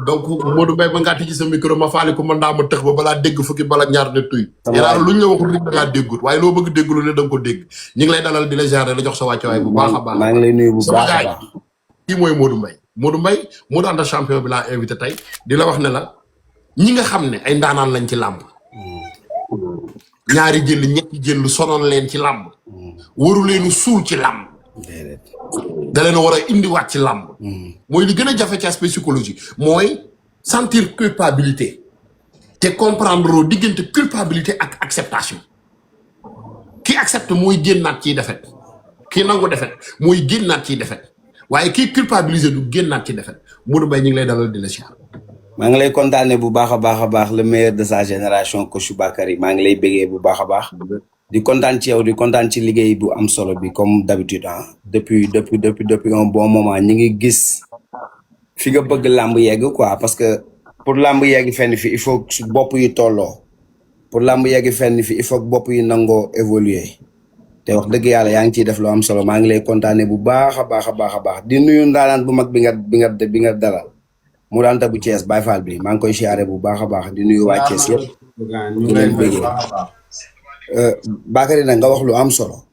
donc Modou Mbaye ba ngaa tijji sa micro ma faale ko man daa ma tëx ba balaa dégg fukki bala ñaar ne tuy yàlla luñ la waxul rek da ngaa déggut waaye loo bëgg dégglu ne da nga ko dégg ñu ngi lay dalal di la ziare la jox sa wàcc waay bu baax a baax maa ngi lay nuyu bu sama baax a gaay baax. kii mooy Modou Mbaye Modou Mbaye Modou Anta champion bi laa invité tey di la wax ne la ñi nga xam ne ay ndaanaan lañ ci làmb ñaari jël ñetti jël sonoon leen ci làmb waru leenu suul ci làmb déedéet. da leen war a indiwaat ci làmb mooy li gën a jafe ci aspect psychologie mooy sentir culpabilité te comprendre diggante culpabilité ak acceptation ki accepte mooy génnaat ciy defet ki nangu defet mooy génnaat ciy defet waaye kii culpabiliser du génnaat ci defet Modou Mbaye ñu ngi lay dalal di la siyaar maa ngi lay kontaane bu baax a baax le meilleur de sa génération coach Bakary maa ngi lay bégee bu baax a baax di kontaan ci yow di kontaan ci liggéey bu am solo bi comme d'habitude ah depuis un bon moment ñi ngi gis fi nga bëgg làmb yegg quoi parce que pour làmb yegg fenn fi il faut bopp yi tolloo pour làmb yegg fenn fi il faut bopp yi nangoo évoluer te wax dëgg yàlla yaa ngi ciy def lu am solo maa ngi lay kontaane bu baax a baax di nuyu ndaanaan bu mag bi nga dalal mu daan bu Thiès Baye Fall bi maa ngi koy siyaare bu baax a baax di nuyu waa Thiès yëpp di leen bëggee Bakary nag nga wax lu am solo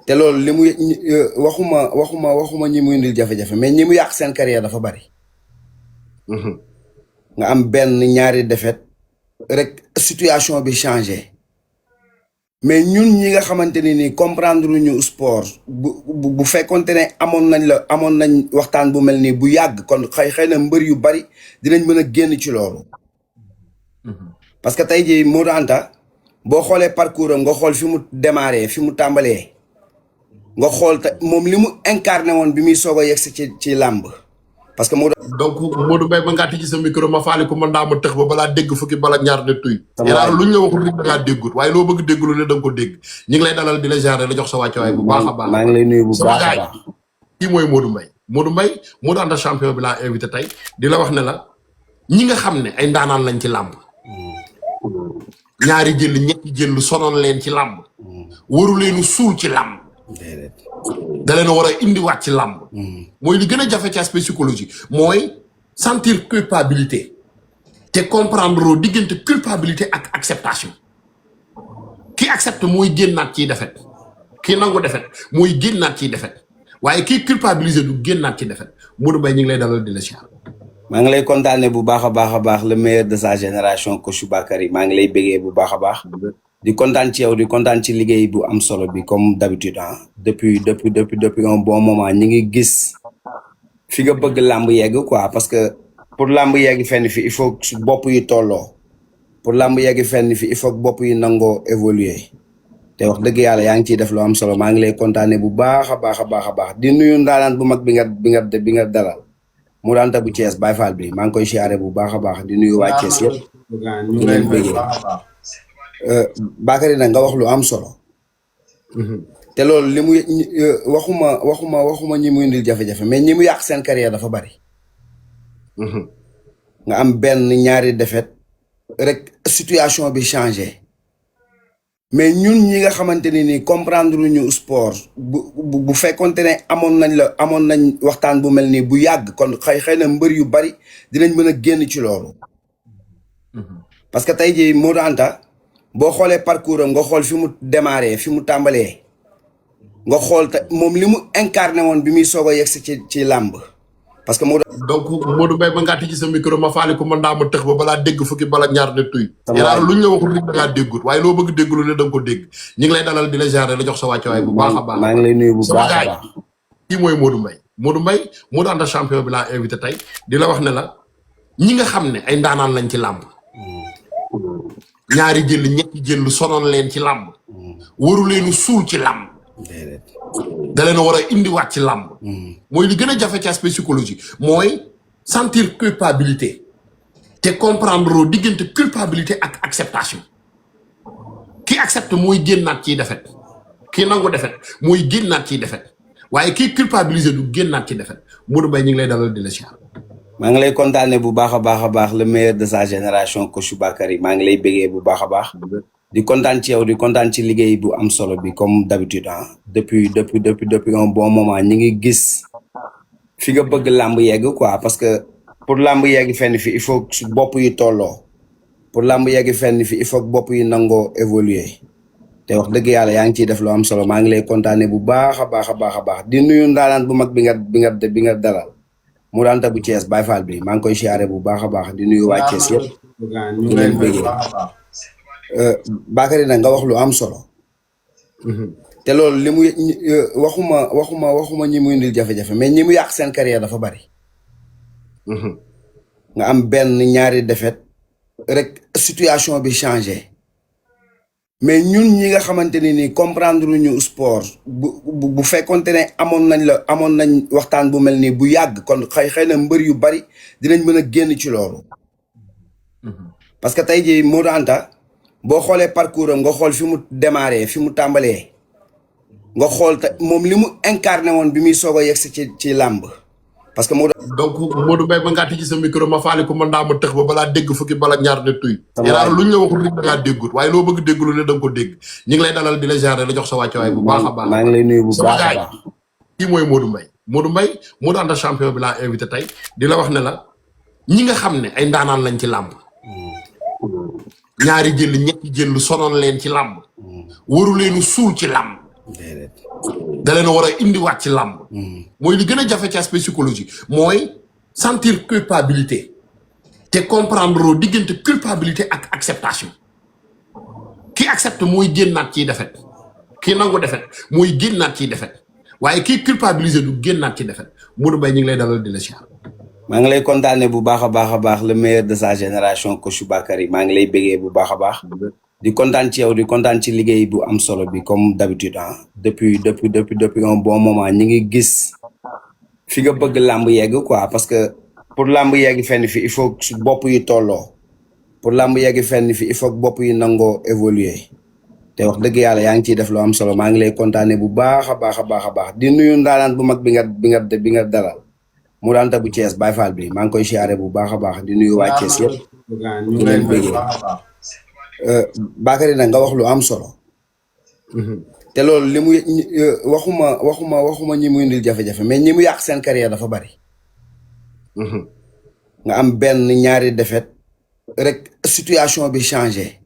te loolu li mu waxuma ñi muy indil jafe-jafe mais ñi mu yàq seen carrière dafa bari nga am benn ñaari défaite rek situation bi changé mais ñun ñi nga xamante ni nii comprendre ñu sport bu fekkonte ne amoon nañ waxtaan bu mel nii bu yàgg kon xëy na mbër yu bari dinañ mën a génn ci loolu parce que tey jii Modou Anta boo xoolee parcours am nga xool fi mu démarré fi mu tàmbalee nga xool te moom li mu incarné woon bi muy soog a yegsi ci làmb parce que donc Modou Mbaye ba ngaa tijji sa micro ma faale ko man daa ma tëx ba balaa dégg fukki bala ñaar ne tuy yàlla luñ la waxul rek da ngaa déggut waaye loo bëgg dégglu ne da nga ko dégg ñu ngi lay dalal di la ziare la jox sa wàcc waay bu baax a baax maa ngi lay nuyu bu baax a baax kii mooy Modou Mbaye Modou Anta champion bi laa invité tey di la wax ne la ñi nga xam ne ay ndaanaan lañ ci làmb ñaari jël ñetti jël sonoon leen ci làmb waru leenu suul ci làmb da leen war a indiwaat ci làmb mooy li gën a jafe ci aspect psychologie mooy sentir culpabilité te comprendre diggante culpabilité ak acceptation ki accepte mooy génnaat ciy defet ki nangu defet mooy génnaat ciy defet waaye kii culpabiliser du génnaat ci defet Modou Mbaye ñu ngi lay dalal di la siyaar maa ngi lay kontaane bu baax a baax le meilleur de sa génération coach Bakary maa ngi lay bégee bu baax a baax di kontaan ci yow di kontaan ci liggéey bu am solo bi comme d'habitude ah depuis un bon moment ñi ngi gis fi nga bëgg làmb yegg quoi parce que pour làmb yegg fenn fi il faut bopp yi tolloo pour làmb yegg fenn fi il faut bopp yi nangoo évoluer te wax dëgg yàlla yaa ngi ciy def lu am solo maa ngi lay kontaane bu baax a baax di nuyu ndaanaan bu mag bi nga dalal mu daan bu Thiès Baye Fall bi maa ngi koy siyaare bu baax a baax di nuyu waa Thiès yëpp di leen bëggee Bakary nag nga wax lu am solo te loolu li mu waxuma ñi muy indil jafe-jafe mais ñi mu yàq seen carrière dafa bari nga am benn ñaari défaite rek situation bi changé mais ñun ñi nga xamante ni nii comprendre ñu sport bu fekkonte ne amoon nañ waxtaan bu mel nii bu yàgg kon xëy na mbër yu bari dinañ mën a génn ci loolu parce que tey jii Modou Anta boo xoolee parcours am nga xool fi mu démarré fi mu tàmbalee nga xool te moom li mu incarné woon bi muy soog a yegsi ci làmb parce que donc Modou Mbaye ba ngaa tijji sa micro ma faale ko man daa ma tëx ba balaa dégg fukki bala ñaar ne tuy yàlla luñ la waxul rek da ngaa déggut waaye loo bëgg dégglu ne da nga ko dégg ñu ngi lay dalal di la ziare la jox sa wàcc waay bu baax a baax maa ngi lay nuyu bu baax a baax kii mooy Modou Mbaye Modou Anta champion bi laa invité tey di la wax ne la ñi nga xam ne ay ndaanaan lañ ci làmb ñaari jël ñetti jël sonoon leen ci làmb waru leenu suul ci làmb da leen war a indiwaat ci làmb mooy li gën a jafe ci aspect psychologie mooy sentir culpabilité te comprendre diggante culpabilité ak acceptation ki accepte mooy génnaat ciy defet ki nangu defet mooy génnaat ciy defet waaye kii culpabiliser du génnaat ci defet Modou Mbaye ñu ngi lay dalal di la siyaar maa ngi lay kontaane bu baax a baax le meilleur de sa génération coach Bakary maa ngi lay bégee bu baax a baax di kontaan ci yow di kontaan ci liggéey bu am solo bi comme d'habitude ah depuis un bon moment ñi ngi gis fi nga bëgg làmb yegg quoi parce que pour làmb yegg fenn fi il faut su bopp yi tolloo pour làmb yegg fenn fi il faut bopp yi nangoo évoluer te wax dëgg yàlla yaa ngi ciy def lu am solo maa ngi lay kontaane bu baax a baax a baax a baax di nuyu ndaanaan bu mag bi nga dalal mu daanta bu Thiès Baye Fall bi maa ngi koy siyaare bu baax a baax di nuyu waa Thiès yëpp di leen bëggee Bakary nag nga wax lu am solo te loolu li mu waxuma ñi mu indil jafe-jafe mais ñi mu yàq seen carrière dafa bari nga am benn ñaari défaite rek situation bi changé mais ñun ñi nga xamante ni nii comprendre ñu sport bu fekkonte ne amoon nañ waxtaan bu mel nii bu yàgg kon xëy na mbër yu bari dinañ mën a génn ci loolu parce que tey jii Modou Anta boo xoolee parcours am nga xool fi mu démarré fi mu tàmbalee nga xool te moom li mu incarné woon bi muy soog a yegsi ci làmb parce que donc Modou Mbaye ba ngaa tijji sa micro ma faale ko man daa ma tëx ba balaa dégg fukki bala ñaar ne tuy yàlla luñ la waxul rek da ngaa déggut waaye loo bëgg dégglu ne da nga ko dégg ñu ngi lay dalal di la gérer la jox sa wàcc waay bu baax a baax maa ngi lay nuyu bu baax a baax kii mooy Modou Mbaye Modou Anta champion bi laa invité tey di la wax ne la ñi nga xam ne ay ndaanaan lañ ci làmb ñaari jël ñetti jël sonoon leen ci làmb waru leenu suul ci làmb da leen war a indiwaat ci làmb mooy li gën a jafe ci aspect psychologie mooy sentir culpabilité te comprendre diggante culpabilité ak acceptation ki accepte mooy génnaat ciy defet ki nangu defet mooy génnaat ciy defet waaye kii culpabiliser du génnaat ci defet Modou Mbaye ñu ngi lay dalal di la siyaar maa ngi lay kontaane bu baax a baax le meilleur de sa génération coach Bakary maa ngi lay bégee bu baax a baax di kontaan ci yow di kontaan ci liggéey bu am solo bi comme d'habitude depuis un bon moment ñi ngi gis fi nga bëgg làmb yegg quoi parce que pour làmb yegg fenn fi il faut su bopp yi tolloo pour làmb yegg fenn fi il faut bopp yi nangoo évoluer te wax dëgg yàlla yaa ngi ciy def lu am solo maa ngi lay kontaane bu baax a baax di nuyu ndaanaan bu mag bi nga dalal mu daanta bu Thiès Baye Fall bi maa ngi koy siyaare bu baax a baax di nuyu waa Thiès yëpp di leen bëggee Bakary nag nga wax lu am solo te loolu li mu waxuma ñi mu indil jafe-jafe mais ñi mu yàq seen carrière dafa bari nga am benn ñaari défaite rek situation bi changé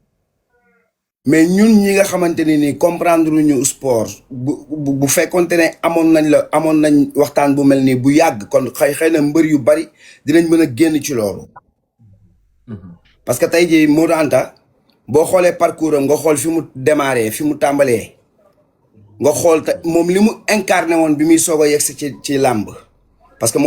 mais ñun ñi nga xamante ni nii comprendre ñu sport bu fekkonte ne amoon nañ waxtaan bu mel nii bu yàgg kon xëy na mbër yu bari dinañ mën a génn ci loolu parce que tey jii Modou Anta boo xoolee parcours am nga xool fi mu démarré fi mu tàmbalee nga xool te moom li mu incarné woon bi muy soog a yegsi ci làmb parce que